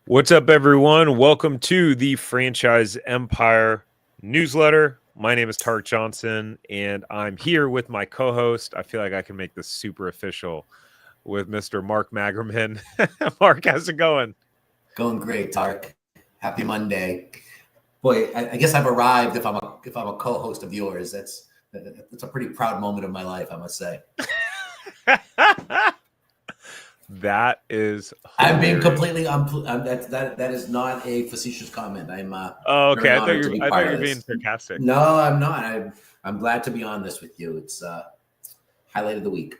What's up, everyone? Welcome to the Franchise Empire newsletter. My name is Tark Johnson, and I'm here with my co-host. I feel like I can make this super official with Mr. Mark Magerman. Mark, how's it going? Going great, Tark. Happy Monday. Boy, I guess I've arrived. If I'm a co-host of yours, that's a pretty proud moment of my life, I must say. That is I'm being hilarious. completely that is not a facetious comment. I'm Oh, okay. very honored to be I thought part you of were being this. sarcastic. No, I'm not. I'm glad to be on this with you. It's highlight of the week.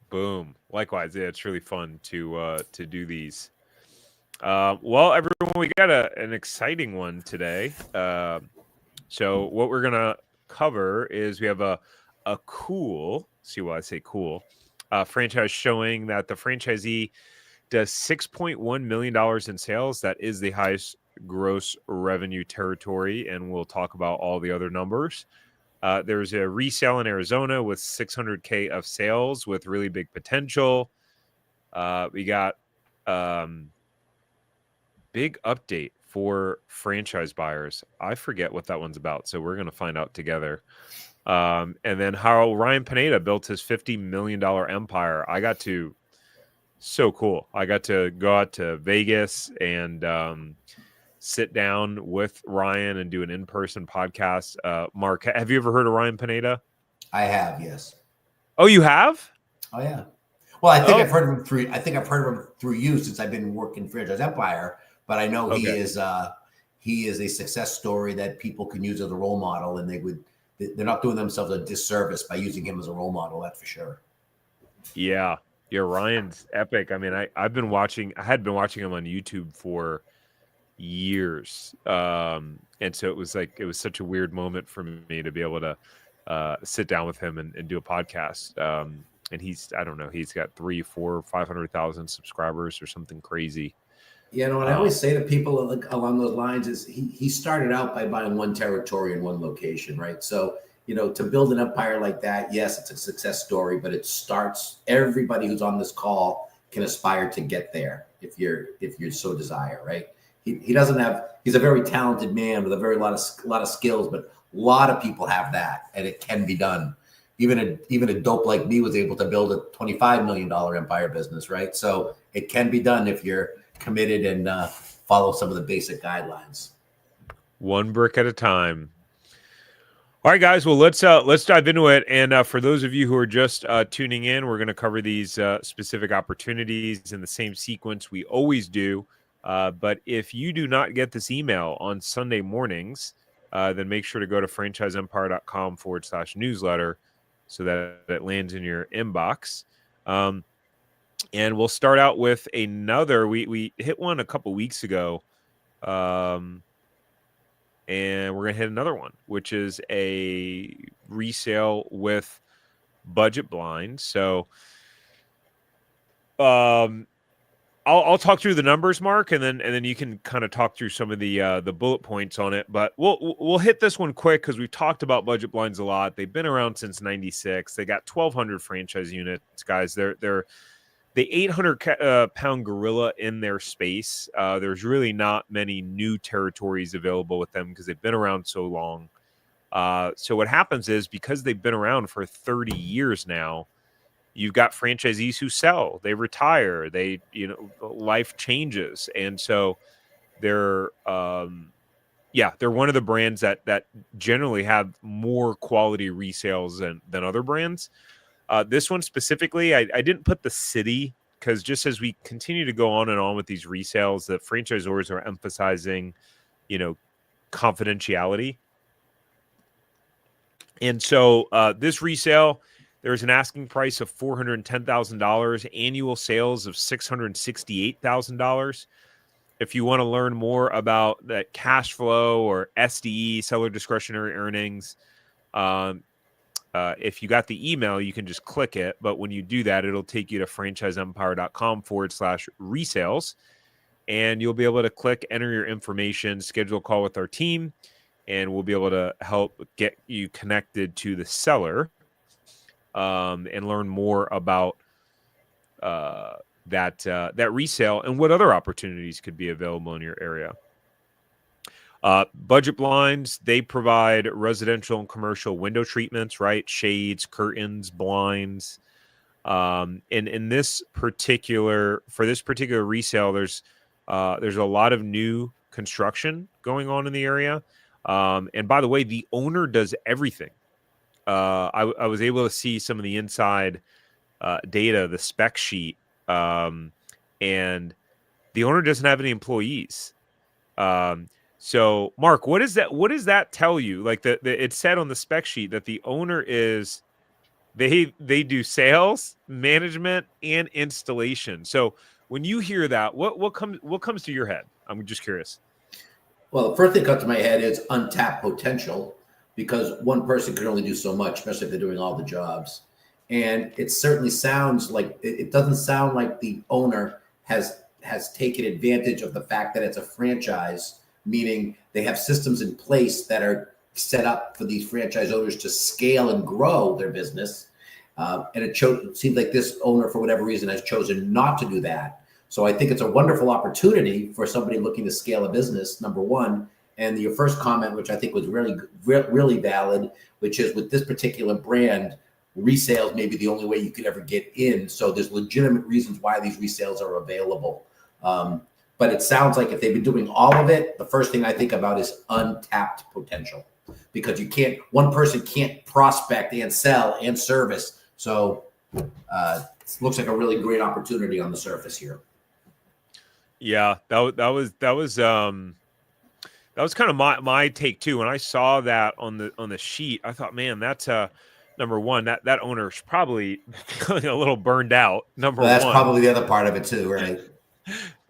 Boom. Likewise, yeah, it's really fun to do these. Well, everyone, we got an exciting one today. So what we're gonna cover is we have a cool. See why I say cool. Franchise showing that the franchisee does $6.1 million in sales. That is the highest gross revenue territory, and we'll talk about all the other numbers. There's a resale in Arizona with 600K of sales with really big potential. We got big update for franchise buyers. I forget what that one's about, so we're going to find out together. And then how Ryan Pineda built his $50 million empire. So cool. I got to go out to Vegas and sit down with Ryan and do an in-person podcast. Mark, have you ever heard of Ryan Pineda? I have, yes. Oh, you have? Oh yeah. Well, I think I've heard of him through. I think I've heard of him through you since I've been working Franchise Empire. But I know he is a success story that people can use as a role model, and they're not doing themselves a disservice by using him as a role model. That's for sure. Yeah. Yeah, Ryan's epic. I mean, I had been watching him on YouTube for years. And so it was such a weird moment for me to be able to sit down with him and do a podcast. And I don't know, he's got 3, 4, 500,000 subscribers or something crazy. You know, and I always say to people along those lines is he started out by buying one territory in one location, right? So, you know, to build an empire like that, yes, it's a success story, but it starts, everybody who's on this call can aspire to get there if you're so desire, right? He's a very talented man with a lot of skills, but a lot of people have that, and it can be done. Even a dope like me was able to build a $25 million empire business, right? So it can be done if you're committed and follow some of the basic guidelines. One brick at a time. All right, guys. Well, let's dive into it. And for those of you who are just tuning in, we're going to cover these specific opportunities in the same sequence we always do. But if you do not get this email on Sunday mornings, then make sure to go to franchiseempire.com/newsletter so that it lands in your inbox. And we'll start out with another. We hit one a couple weeks ago, and we're going to hit another one, which is a resale with budget blind. So I'll talk through the numbers, Mark, and then you can kind of talk through some of the bullet points on it. But we'll hit this one quick because we've talked about budget blinds a lot. They've been around since '96. They got 1,200 franchise units, guys. They're the 800-pound gorilla in their space. There's really not many new territories available with them because they've been around so long. So what happens is, because they've been around for 30 years now, you've got franchisees who sell, they retire, life changes. And so they're one of the brands that generally have more quality resales than other brands. This one specifically, I didn't put the city because just as we continue to go on and on with these resales, the franchisors are emphasizing, confidentiality. And so this resale, there's an asking price of $410,000, annual sales of $668,000. If you want to learn more about that cash flow or SDE, seller discretionary earnings, if you got the email, you can just click it. But when you do that, it'll take you to franchiseempire.com/resales. And you'll be able to click, enter your information, schedule a call with our team, and we'll be able to help get you connected to the seller and learn more about that resale and what other opportunities could be available in your area. Budget blinds, they provide residential and commercial window treatments, right? Shades, curtains, blinds. And in this particular, for this particular resale, there's a lot of new construction going on in the area. And by the way, the owner does everything. I was able to see some of the inside data, the spec sheet, and the owner doesn't have any employees. So Mark, what is that? What does that tell you? Like it said on the spec sheet that the owner is they do sales, management, and installation. So when you hear that, what comes to your head? I'm just curious. Well, the first thing that comes to my head is untapped potential, because one person can only do so much, especially if they're doing all the jobs. And it certainly sounds like it doesn't sound like the owner has taken advantage of the fact that it's a franchise, meaning they have systems in place that are set up for these franchise owners to scale and grow their business. And it seems like this owner, for whatever reason, has chosen not to do that. So I think it's a wonderful opportunity for somebody looking to scale a business, number one. And your first comment, which I think was really valid, which is with this particular brand, resales may be the only way you could ever get in. So there's legitimate reasons why these resales are available. But it sounds like if they've been doing all of it, the first thing I think about is untapped potential, because one person can't prospect and sell and service. So it looks like a really great opportunity on the surface here. Yeah, that was kind of my take too. When I saw that on the sheet, I thought, man, that's number one, that owner's probably feeling a little burned out. That's probably the other part of it too, right?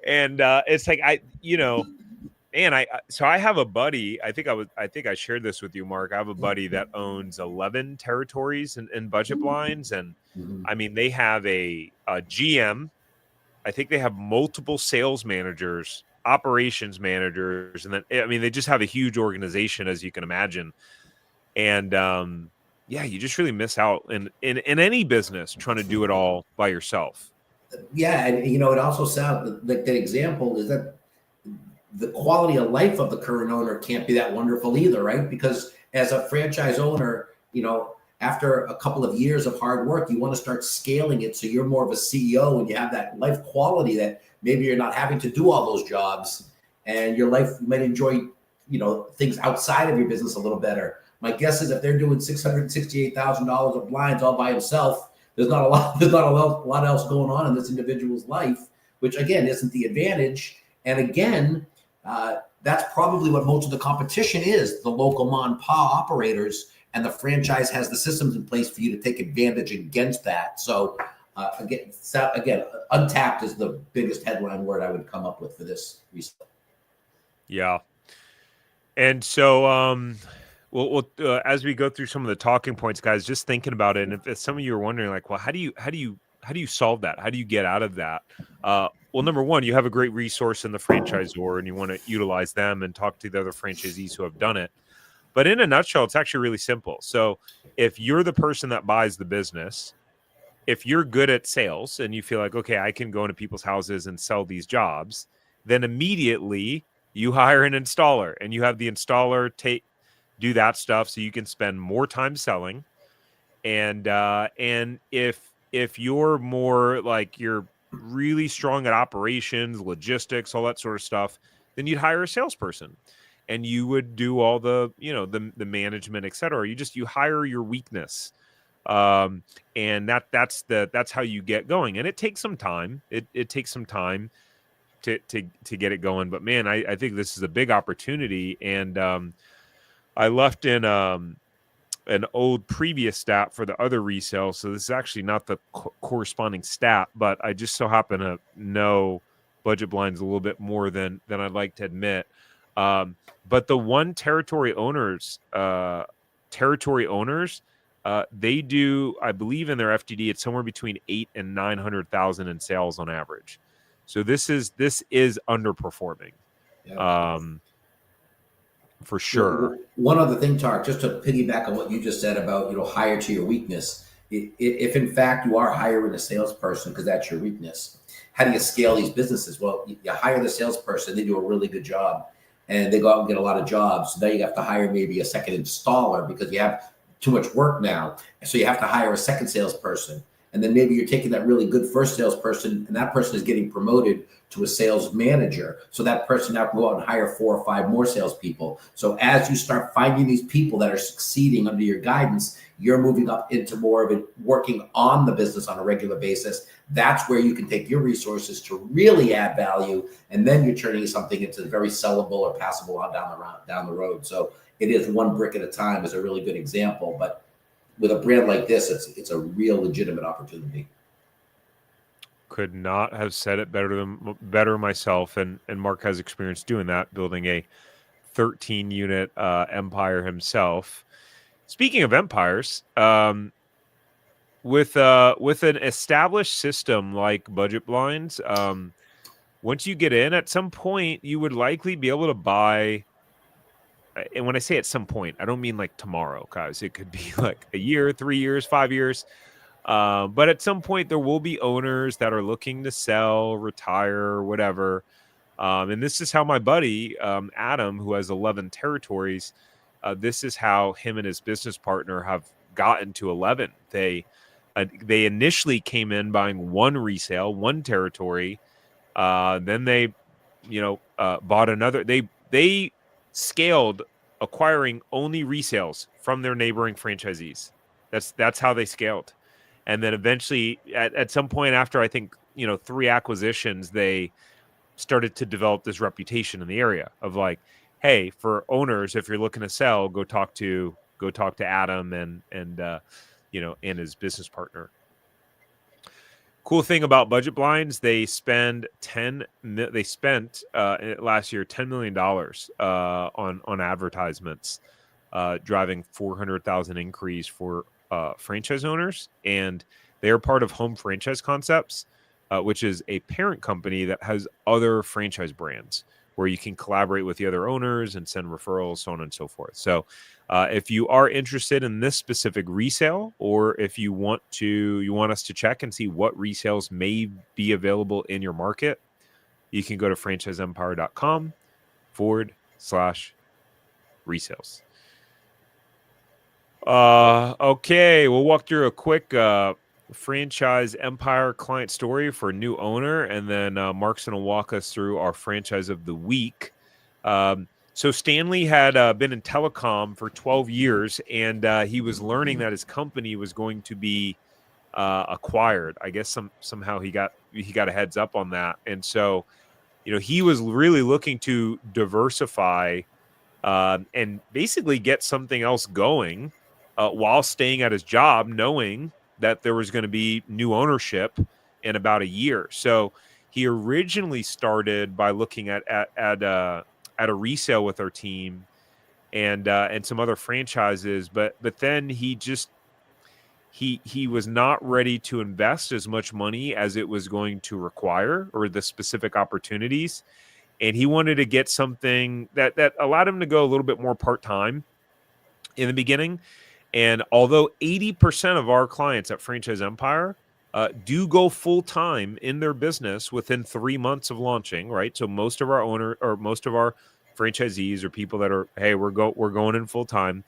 And it's like so I have a buddy. I think I shared this with you, Mark. I have a buddy that owns 11 territories in budget blinds, and I mean they have a GM. I think they have multiple sales managers, operations managers, and then I mean they just have a huge organization, as you can imagine. And yeah, you just really miss out in any business trying to do it all by yourself. Yeah, and it also sounds like that example is that the quality of life of the current owner can't be that wonderful either, right? Because as a franchise owner, after a couple of years of hard work, you want to start scaling it so you're more of a CEO and you have that life quality that maybe you're not having to do all those jobs, and your life, you might enjoy, things outside of your business a little better. My guess is if they're doing $668,000 of blinds all by himself, there's not a lot else going on in this individual's life, which again isn't the advantage. And again, that's probably what most of the competition is: the local mom and pop operators, and the franchise has the systems in place for you to take advantage against that. So again, untapped is the biggest headline word I would come up with for this resale. Yeah, and so well, as we go through some of the talking points, guys, just thinking about it, and if some of you are wondering, like, well, how do you solve that? How do you get out of that? Well, number one, you have a great resource in the franchisor, and you want to utilize them and talk to the other franchisees who have done it. But in a nutshell, it's actually really simple. So if you're the person that buys the business, if you're good at sales and you feel like, okay, I can go into people's houses and sell these jobs, then immediately you hire an installer, and you have the installer do that stuff so you can spend more time selling. And if you're more like you're really strong at operations, logistics, all that sort of stuff, then you'd hire a salesperson, and you would do all the the management, etc. You hire your weakness, and that's how you get going. And it takes some time. It takes some time to get it going. But man, I think this is a big opportunity. And I left in an old previous stat for the other resale, so this is actually not the corresponding stat, but I just so happen to know budget blinds a little bit more than I'd like to admit. But the one territory owners, they do, I believe in their FTD, it's somewhere between 800,000 and 900,000 in sales on average. So this is underperforming. Yeah. For sure. One other thing, Tark, just to piggyback on what you just said about, hire to your weakness. If in fact you are hiring a salesperson because that's your weakness, how do you scale these businesses? Well, you hire the salesperson, they do a really good job, and they go out and get a lot of jobs. So now you have to hire maybe a second installer because you have too much work now. And so you have to hire a second salesperson. And then maybe you're taking that really good first salesperson, and that person is getting promoted to a sales manager. So that person now can go out and hire 4 or 5 more salespeople. So as you start finding these people that are succeeding under your guidance, you're moving up into more of it, working on the business on a regular basis. That's where you can take your resources to really add value, and then you're turning something into very sellable or passable on down the road. So it is one brick at a time is a really good example, but with a brand like this, it's a real legitimate opportunity. Could not have said it better myself. And Mark has experience doing that, building a 13 unit empire himself. Speaking of empires, with an established system like budget blinds, once you get in, at some point you would likely be able to buy. And when I say at some point, I don't mean like tomorrow, guys. It could be like a year, 3 years, 5 years. But at some point, there will be owners that are looking to sell, retire, whatever. And this is how my buddy, Adam, who has 11 territories, this is how him and his business partner have gotten to 11. They initially came in buying 1 resale, 1 territory. Then they, bought another. They scaled acquiring only resales from their neighboring franchisees. That's how they scaled. And then eventually at some point after, I think, 3 acquisitions, they started to develop this reputation in the area of like, hey, for owners, if you're looking to sell, go talk to Adam and his business partner. Cool thing about budget blinds, they spent last year $10 million on advertisements, driving 400,000 increase for franchise owners, and they are part of Home Franchise Concepts, which is a parent company that has other franchise brands where you can collaborate with the other owners and send referrals, so on and so forth. So if you are interested in this specific resale, or if you want us to check and see what resales may be available in your market, you can go to franchiseempire.com/resales. Okay, we'll walk through a quick franchise empire client story for a new owner, and then Mark's going to walk us through our franchise of the week. So Stanley had been in telecom for 12 years, and he was learning that his company was going to be acquired. I guess somehow he got a heads up on that, and so he was really looking to diversify and basically get something else going while staying at his job, knowing that there was going to be new ownership in about a year. So he originally started by looking at a resale with our team and some other franchises, but then he was not ready to invest as much money as it was going to require, or the specific opportunities, and he wanted to get something that allowed him to go a little bit more part-time in the beginning. And although 80% of our clients at Franchise Empire do go full-time in their business within 3 months of launching, right? So most of our franchisees are people that are, hey, we're going in full-time.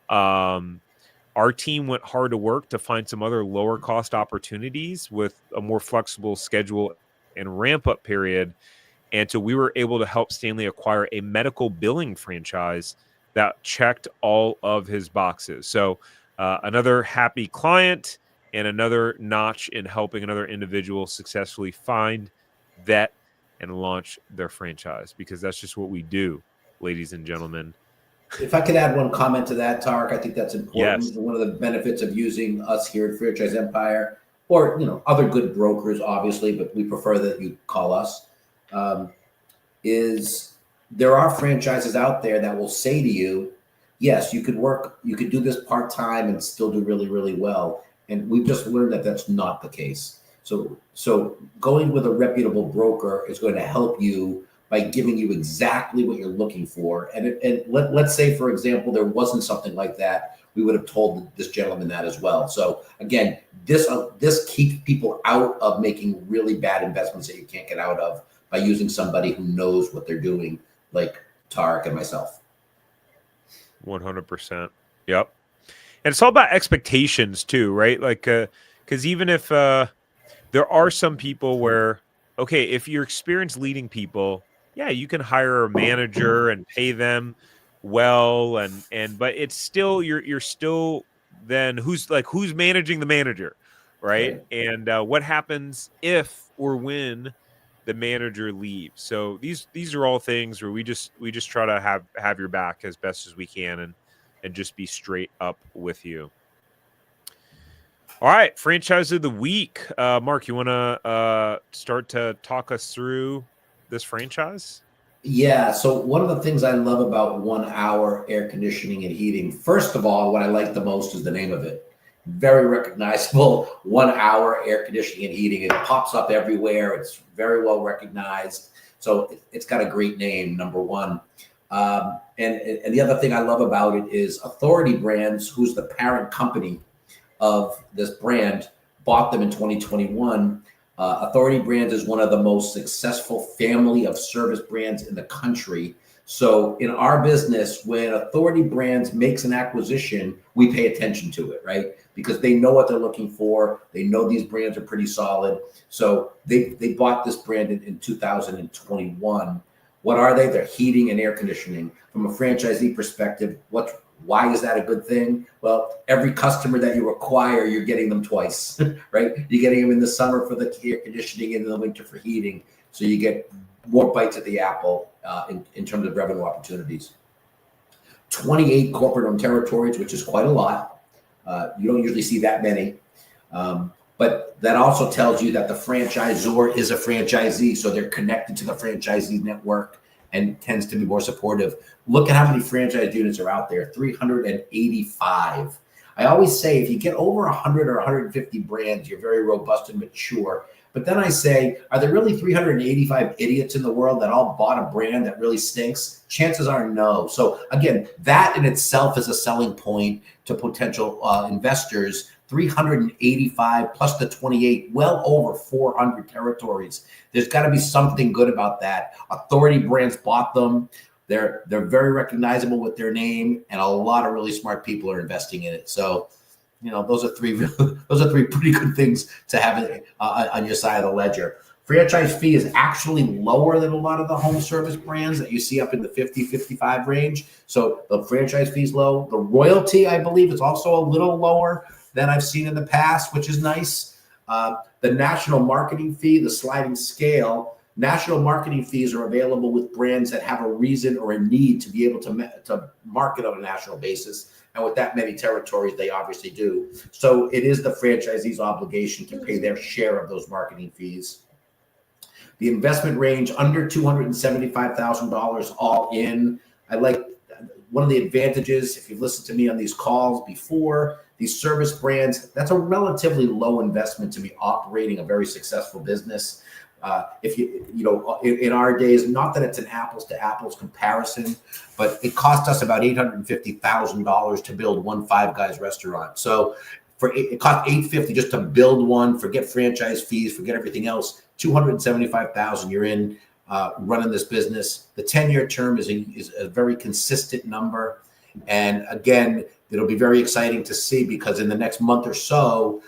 Our team went hard to work to find some other lower cost opportunities with a more flexible schedule and ramp-up period. And so we were able to help Stanley acquire a medical billing franchise that checked all of his boxes. So another happy client and another notch in helping another individual successfully find, vet, and launch their franchise, because that's just what we do, ladies and gentlemen. If I could add one comment to that, Tarek, I think that's important. Yes. One of the benefits of using us here at Franchise Empire, or other good brokers, obviously, but we prefer that you call us, is there are franchises out there that will say to you, yes, you could do this part-time and still do really, really well. And we've just learned that that's not the case. So going with a reputable broker is going to help you by giving you exactly what you're looking for. And let's say, for example, there wasn't something like that we would have told this gentleman that as well. So again, this keeps people out of making really bad investments that you can't get out of by using somebody who knows what they're doing, like Tarek and myself. 100%. Yep. And it's all about expectations too, right? Like, because even if there are some people where, okay, if you're experienced leading people, yeah, you can hire a manager and pay them well, and but it's still you're still then who's managing the manager, right? Right. And what happens if or when the manager leaves? So these are all things where we just try to have your back as best as we can and just be straight up with you. All right, franchise of the week. Mark, you want to start to talk us through this franchise? Yeah. So one of the things I love about 1 hour air conditioning and heating, first of all, what I like the most is the name of it. Very recognizable. 1 hour air conditioning and heating. It pops up everywhere. It's very well recognized. So it's got a great name, number one. And the other thing I love about it is Authority Brands, who's the parent company of this brand, bought them in 2021. Authority Brands is one of the most successful family of service brands in the country. So in our business, when Authority Brands makes an acquisition, we pay attention to it, right? Because they know what they're looking for. They know these brands are pretty solid. So they bought this brand in 2021. What are they? They're heating and air conditioning. From a franchisee perspective, why is that a good thing? Well, every customer that you acquire, you're getting them twice, right? You're getting them in the summer for the air conditioning and in the winter for heating. So you get more bites at the apple in terms of revenue opportunities. 28 corporate-owned territories, which is quite a lot. You don't usually see that many. But that also tells you that the franchisor is a franchisee, so they're connected to the franchisee network and tends to be more supportive. Look at how many franchise units are out there, 385. I always say if you get over 100 or 150 brands, you're very robust and mature. But then I say, are there really 385 idiots in the world that all bought a brand that really stinks? Chances are no. So again, that in itself is a selling point to potential investors. 385 plus the 28, well over 400 territories. There's got to be something good about that. Authority Brands bought them. They're very recognizable with their name, and a lot of really smart people are investing in it. So, those are three pretty good things to have on your side of the ledger. Franchise fee is actually lower than a lot of the home service brands that you see up in the 50, 55 range. So the franchise fee is low. The royalty, I believe, is also a little lower than I've seen in the past, which is nice. The national marketing fee, the sliding scale, national marketing fees are available with brands that have a reason or a need to be able to market on a national basis. And with that many territories, they obviously do. So it is the franchisee's obligation to pay their share of those marketing fees. The investment range under $275,000 all in. I like one of the advantages, if you've listened to me on these calls before, these service brands, that's a relatively low investment to be operating a very successful business. If in our days, not that it's an apples to apples comparison, but it cost us about $850,000 to build one Five Guys restaurant. So it cost $850 just to build one. Forget franchise fees, forget everything else. $275,000, you're in running this business. The 10-year term is a very consistent number, and again, it'll be very exciting to see because in the next month or so,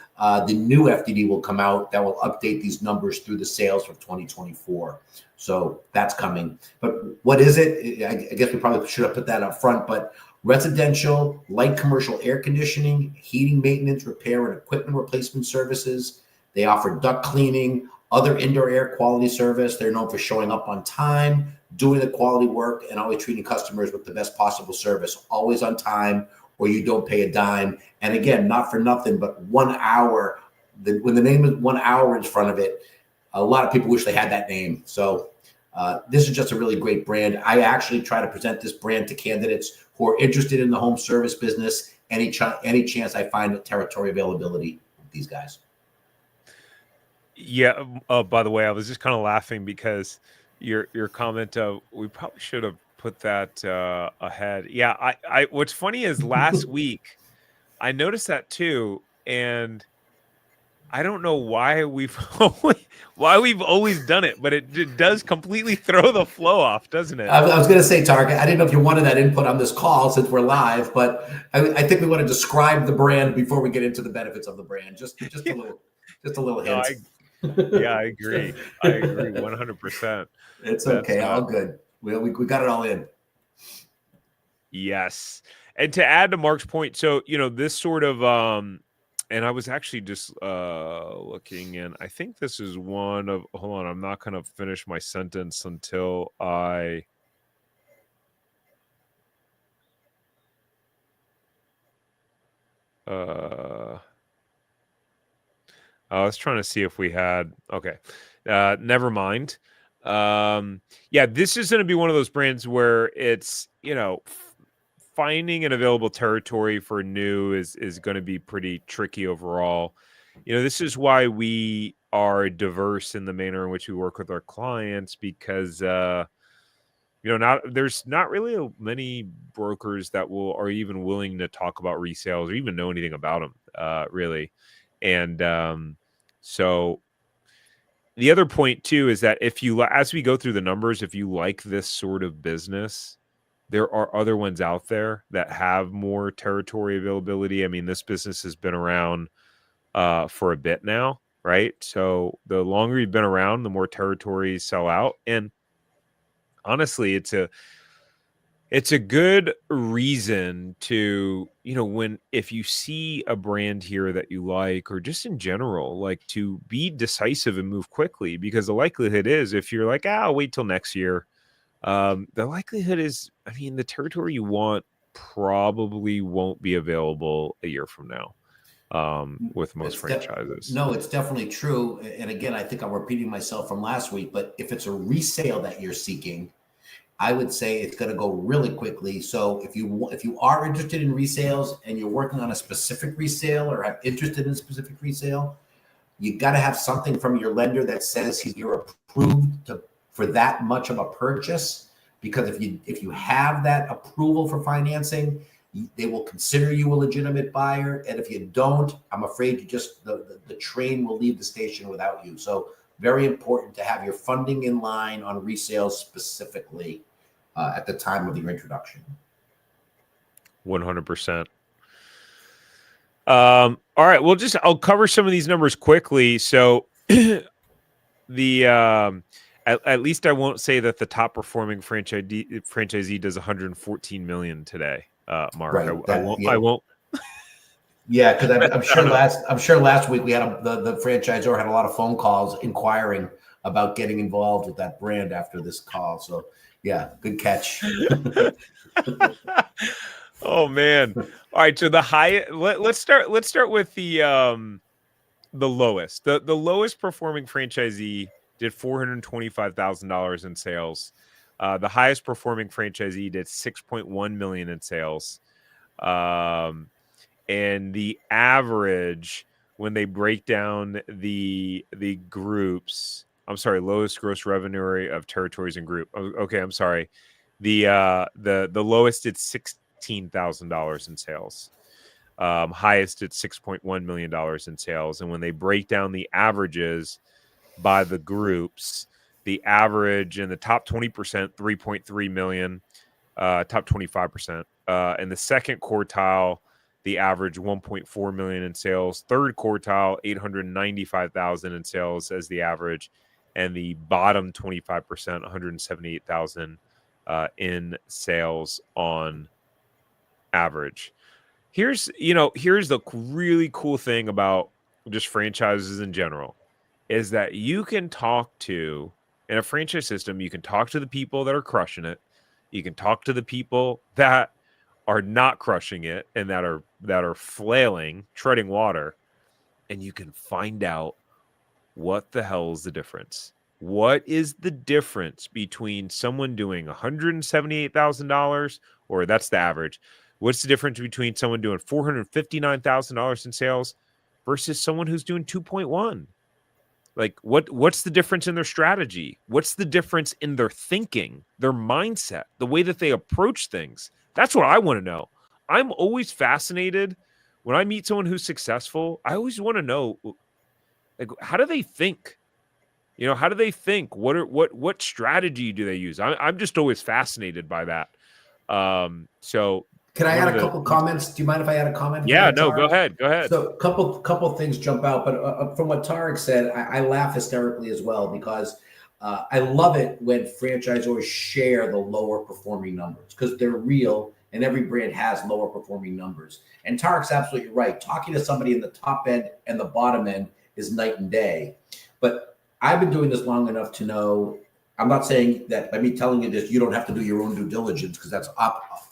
the new FDD will come out that will update these numbers through the sales for 2024. So that's coming. But what is it? I guess we probably should have put that up front, but residential, light commercial air conditioning, heating maintenance, repair, and equipment replacement services. They offer duct cleaning, other indoor air quality service. They're known for showing up on time, doing the quality work, and always treating customers with the best possible service, always on time, or you don't pay a dime. And again, not for nothing, but 1 hour, when the name is 1 hour in front of it, a lot of people wish they had that name. So this is just a really great brand. I actually try to present this brand to candidates who are interested in the home service business, any chance I find territory availability with these guys. Yeah. By the way, I was just kind of laughing because your comment of we probably should have put that ahead. Yeah. I what's funny is last week I noticed that too, and I don't know why we've always done it, but it does completely throw the flow off, doesn't it? I was going to say, Tarek, I didn't know if you wanted that input on this call since we're live, but I think we want to describe the brand before we get into the benefits of the brand. Just a little No, hint. I agree. I agree 100%. It's okay. All good. We got it all in. Yes. And to add to Mark's point, so, this sort of, and I was actually just looking, and I think this is one of, hold on, I'm not going to finish my sentence until I was trying to see if we had, okay, never mind. Yeah, this is going to be one of those brands where it's, finding an available territory for new is going to be pretty tricky overall. This is why we are diverse in the manner in which we work with our clients, because there's not really many brokers that are even willing to talk about resales or even know anything about them, really. And so the other point too is that as we go through the numbers, if you like this sort of business, there are other ones out there that have more territory availability. I mean, this business has been around for a bit now, right? So the longer you've been around, the more territories sell out. And honestly, it's a good reason to, if you see a brand here that you like, or just in general, like, to be decisive and move quickly, because the likelihood is, if you're like, I'll wait till next year, the likelihood is, the territory you want probably won't be available a year from now, with most franchises. No, it's definitely true. And again, I think I'm repeating myself from last week, but if it's a resale that you're seeking, I would say it's going to go really quickly. So if you are interested in resales and you're working on a specific resale or have interested in a specific resale, you got to have something from your lender that says you're approved for that much of a purchase. Because if you have that approval for financing, they will consider you a legitimate buyer. And if you don't, I'm afraid the train will leave the station without you. So very important to have your funding in line on resales specifically at the time of your introduction. 100%. All right. Well, I'll cover some of these numbers quickly. So at least I won't say that the top performing franchisee does 114 million today, Mark. Right, I won't. Yeah, because I'm sure last week we had the franchisor had a lot of phone calls inquiring about getting involved with that brand after this call. So yeah, good catch. Oh man! All right, so the high. Let's start with the lowest. The lowest performing franchisee did $425,000 in sales. The highest performing franchisee did 6.1 million in sales. And the average, when they break down the groups, I'm sorry, lowest gross revenue of territories and group. Okay, I'm sorry. The lowest did $16,000 in sales. Highest at $6.1 million in sales. And when they break down the averages by the groups, the average in the top 20%, 3.3 million, top 25%. In the second quartile, the average 1.4 million in sales. Third quartile, 895,000 in sales as the average. And the bottom 25%, 178,000 in sales on average. Here's the really cool thing about just franchises in general, is that you can talk to, in a franchise system, you can talk to the people that are crushing it. You can talk to the people that are not crushing it and that are flailing, treading water, and you can find out what the hell is the difference. What is the difference between someone doing $178,000, or that's the average? What's the difference between someone doing $459,000 in sales versus someone who's doing 2.1? Like, what's the difference in their strategy? What's the difference in their thinking, their mindset, the way that they approach things? That's what I want to know. I'm always fascinated when I meet someone who's successful, I always want to know, like, how do they think? You know, how do they think? What strategy do they use? I'm just always fascinated by that. So Can I one add of a the couple comments? Do you mind if I add a comment to yeah, that, no, go Tarek? ahead, go ahead. So couple things jump out, but from what Tarek said, I laugh hysterically as well because I love it when franchisors share the lower performing numbers because they're real and every brand has lower performing numbers. And Tarek's absolutely right. Talking to somebody in the top end and the bottom end is night and day. But I've been doing this long enough to know. I'm not saying that by me telling you this, you don't have to do your own due diligence because that's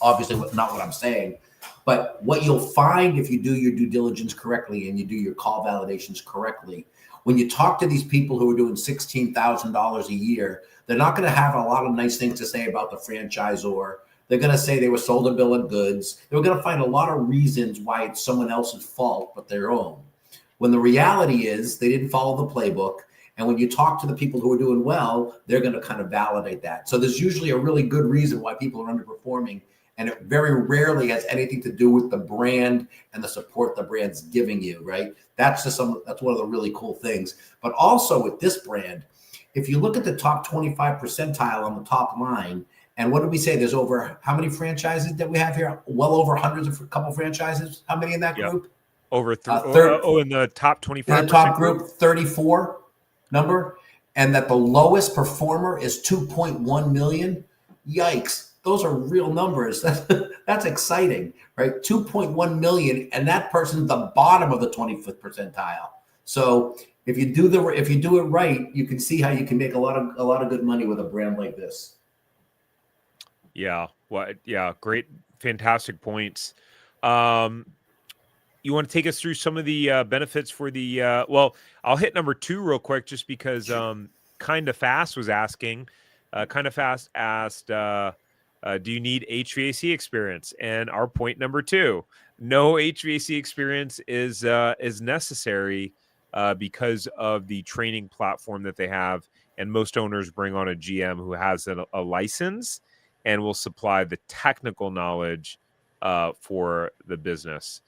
obviously not what I'm saying. But what you'll find if you do your due diligence correctly and you do your call validations correctly, when you talk to these people who are doing $16,000 a year, they're not going to have a lot of nice things to say about the franchisor. They're going to say they were sold a bill of goods. They're going to find a lot of reasons why it's someone else's fault but their own. When the reality is they didn't follow the playbook. And when you talk to the people who are doing well, they're going to kind of validate that. So there's usually a really good reason why people are underperforming. And it very rarely has anything to do with the brand and the support the brand's giving you, right? That's one of the really cool things. But also with this brand, if you look at the top 25 percentile on the top line, and what did we say? There's over how many franchises that we have here? Well over hundreds of a couple franchises. How many in that group? Over three. In the top 25%. In the top group, 34 number, and that the lowest performer is 2.1 million. Yikes. Those are real numbers. That's exciting, right? 2.1 million, and that person's the bottom of the 25th percentile. So if you do it right, you can see how you can make a lot of good money with a brand like this. Yeah. Great, fantastic points. You want to take us through some of the benefits for the well, I'll hit number 2 real quick just because Kind of Fast was asking. Kind of Fast asked, do you need HVAC experience? And our point number 2, no HVAC experience is necessary because of the training platform that they have. And most owners bring on a GM who has a license and will supply the technical knowledge for the business.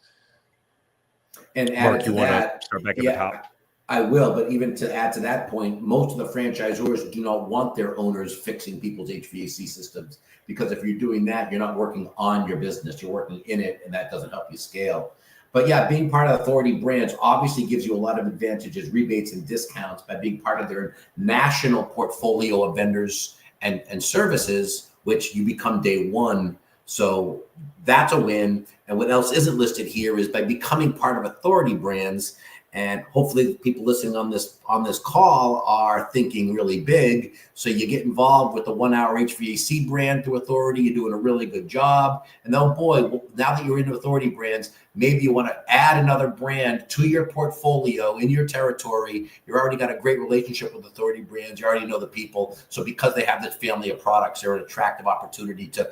And Mark, add to that, start back at the top? I will, but even to add to that point, most of the franchisors do not want their owners fixing people's HVAC systems because if you're doing that, you're not working on your business, you're working in it, and that doesn't help you scale. But yeah, being part of Authority Brands obviously gives you a lot of advantages, rebates and discounts by being part of their national portfolio of vendors and services, which you become day one. So that's a win. And what else isn't listed here is by becoming part of Authority Brands, and hopefully people listening on this call are thinking really big. So you get involved with the 1 Hour HVAC brand through Authority. You're doing a really good job. And oh boy, now that you're into Authority Brands, maybe you want to add another brand to your portfolio in your territory. You've already got a great relationship with Authority Brands. You already know the people. So because they have this family of products, they're an attractive opportunity to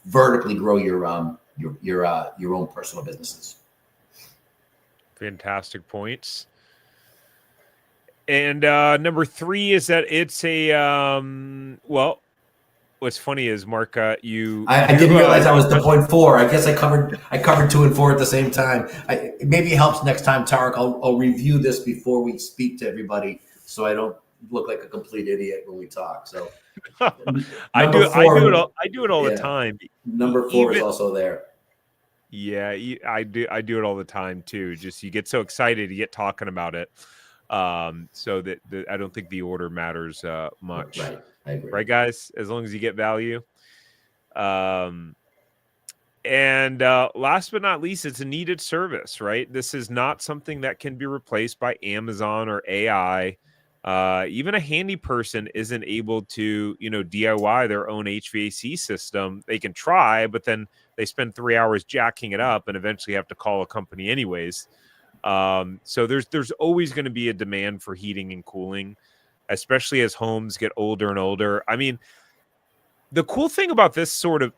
vertically grow your own personal businesses. Fantastic points. And number 3 is that it's a well, what's funny is Mark, I didn't realize I was the point 4. I guess I covered 2 and 4 at the same time. Maybe it helps next time, Tarek. I'll review this before we speak to everybody, so I don't look like a complete idiot when we talk. So I do it all the time. Number 4 is also there. Yeah, I do it all the time too. Just you get so excited, you get talking about it. So that I don't think the order matters much. Right, I agree. Right, guys? As long as you get value. And last but not least, it's a needed service, right? This is not something that can be replaced by Amazon or AI. Even a handy person isn't able to, DIY their own HVAC system. They can try, but then they spend 3 hours jacking it up and eventually have to call a company anyways. So there's always going to be a demand for heating and cooling, especially as homes get older and older. I mean, the cool thing about this do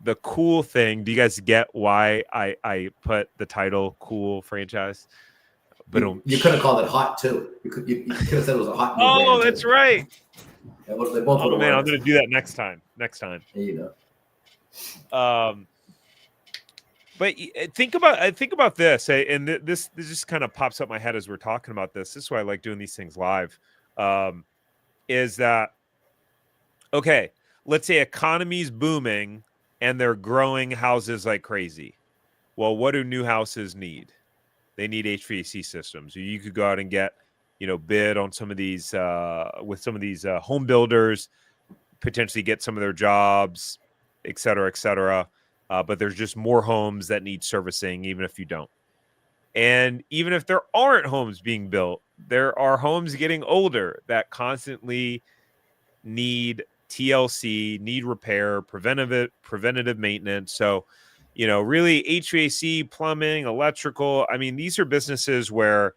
you guys get why I put the title Cool Franchise? But you could have called it Hot too. You could have said it was a hot new brand. Oh, that's right. They both oh man, I'm gonna do that next time. There you go. But think about this, and this just kind of pops up my head as we're talking about this. This is why I like doing these things live. Is that okay? Let's say economy's booming and they're growing houses like crazy. Well, what do new houses need? They need HVAC systems. You could go out and get, bid on some of these with some of these home builders, potentially get some of their jobs, et cetera, et cetera. But there's just more homes that need servicing, even if you don't. And even if there aren't homes being built, there are homes getting older that constantly need TLC, need repair, preventative maintenance. So, really HVAC, plumbing, electrical. I mean, these are businesses where,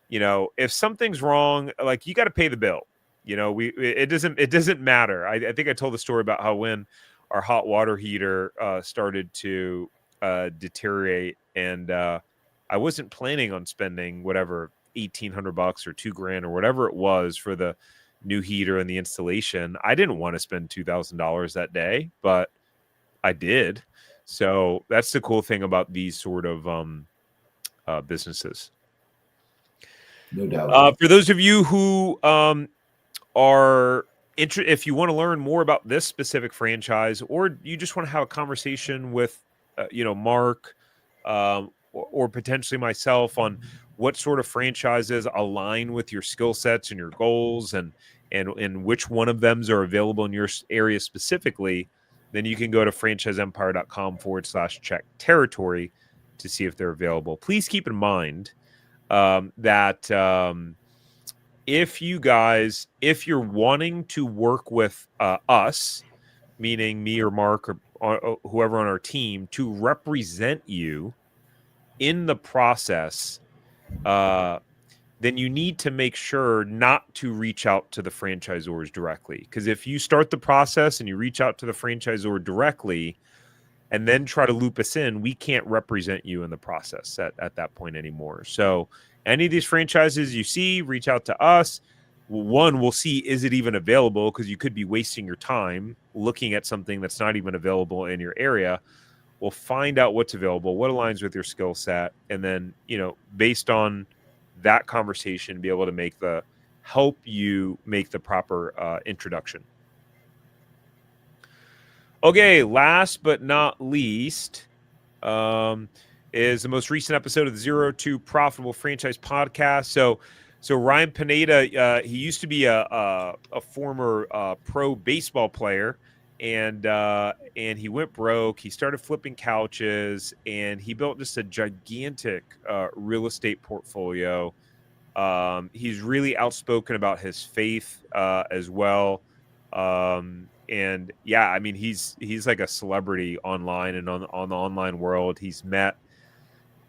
if something's wrong, like you got to pay the bill. It doesn't matter. I think I told the story about how when our hot water heater started to deteriorate, and I wasn't planning on spending whatever $1,800 or $2,000 or whatever it was for the new heater and the installation. I didn't want to spend $2,000 that day, but I did. So that's the cool thing about these sort of businesses. No doubt. For those of you who are interested, if you want to learn more about this specific franchise, or you just want to have a conversation with, Mark, or potentially myself on what sort of franchises align with your skill sets and your goals, and which one of them are available in your area specifically, then you can go to franchiseempire.com/check territory to see if they're available. Please keep in mind that if you're wanting to work with us, meaning me or Mark or whoever on our team, to represent you in the process, then you need to make sure not to reach out to the franchisors directly. Because if you start the process and you reach out to the franchisor directly and then try to loop us in, we can't represent you in the process at that point anymore. So any of these franchises you see, reach out to us. One, we'll see, is it even available? Because you could be wasting your time looking at something that's not even available in your area. We'll find out what's available, what aligns with your skill set, and then, based on that conversation, be able to help you make the proper introduction. Okay, last but not least, is the most recent episode of the Zero to Profitable Franchise podcast. So Ryan Pineda, he used to be a former pro baseball player, and he went broke. He started flipping couches, and he built just a gigantic real estate portfolio. He's really outspoken about his faith as well. And yeah, I mean, he's like a celebrity online and on the online world. He's met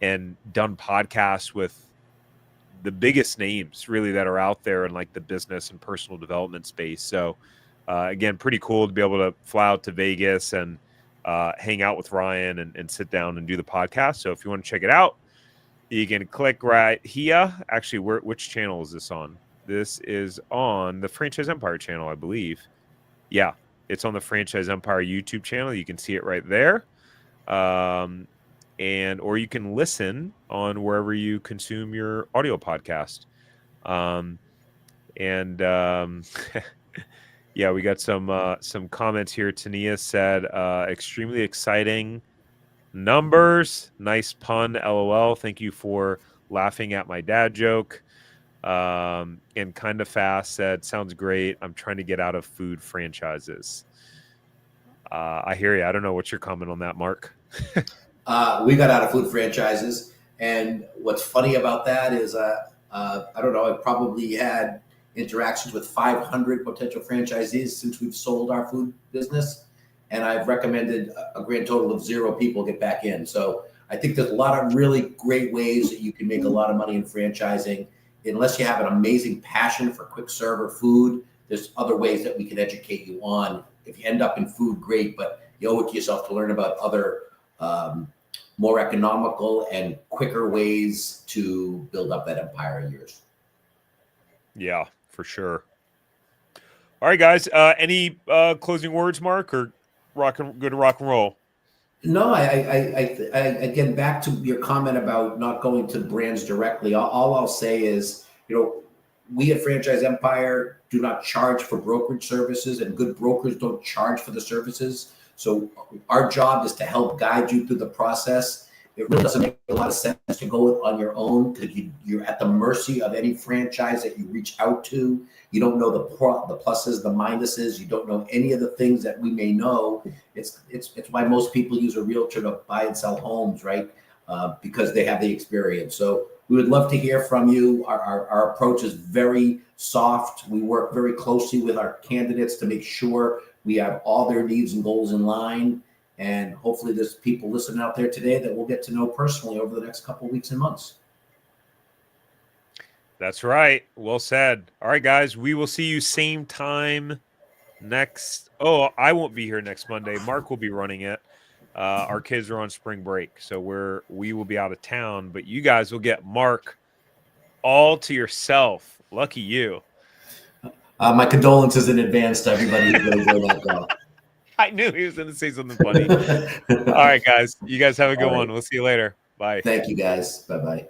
and done podcasts with the biggest names really that are out there in like the business and personal development space. So again, pretty cool to be able to fly out to Vegas and hang out with Ryan and sit down and do the podcast. So if you want to check it out, you can click right here. Actually, which channel is this on? This is on the Franchise Empire channel, I believe. Yeah, it's on the Franchise Empire YouTube channel. You can see it right there. Or you can listen on wherever you consume your audio podcast. Yeah, we got some comments here. Tania said, extremely exciting numbers. Nice pun, LOL. Thank you for laughing at my dad joke. And kind of fast said, sounds great. I'm trying to get out of food franchises. I hear you. I don't know what's your comment on that, Mark. We got out of food franchises, and what's funny about that is I don't know, I've probably had interactions with 500 potential franchisees since we've sold our food business, and I've recommended a grand total of 0 people get back in. So I think there's a lot of really great ways that you can make a lot of money in franchising. Unless you have an amazing passion for quick serve or food, there's other ways that we can educate you on. If you end up in food, great, but you owe it to yourself to learn about other more economical and quicker ways to build up that empire of yours. Yeah, for sure. All right, guys. Any closing words, Mark, or good rock and roll? No, again, back to your comment about not going to brands directly. All I'll say is, we at Franchise Empire do not charge for brokerage services, and good brokers don't charge for the services. So our job is to help guide you through the process. It really doesn't make a lot of sense to go on your own, because you're at the mercy of any franchise that you reach out to. You don't know the pluses, the minuses. You don't know any of the things that we may know. It's why most people use a realtor to buy and sell homes, right? Because they have the experience. So we would love to hear from you. Our approach is very soft. We work very closely with our candidates to make sure we have all their needs and goals in line. And hopefully there's people listening out there today that we'll get to know personally over the next couple of weeks and months. That's right. Well said. All right, guys, we will see you same time next. Oh, I won't be here next Monday. Mark will be running it. Our kids are on spring break, so we will be out of town, but you guys will get Mark all to yourself. Lucky you. My condolences in advance to everybody who's going to join that call. I knew he was going to say something funny. All right, guys. You guys have a good one. We'll see you later. Bye. Thank you, guys. Bye-bye.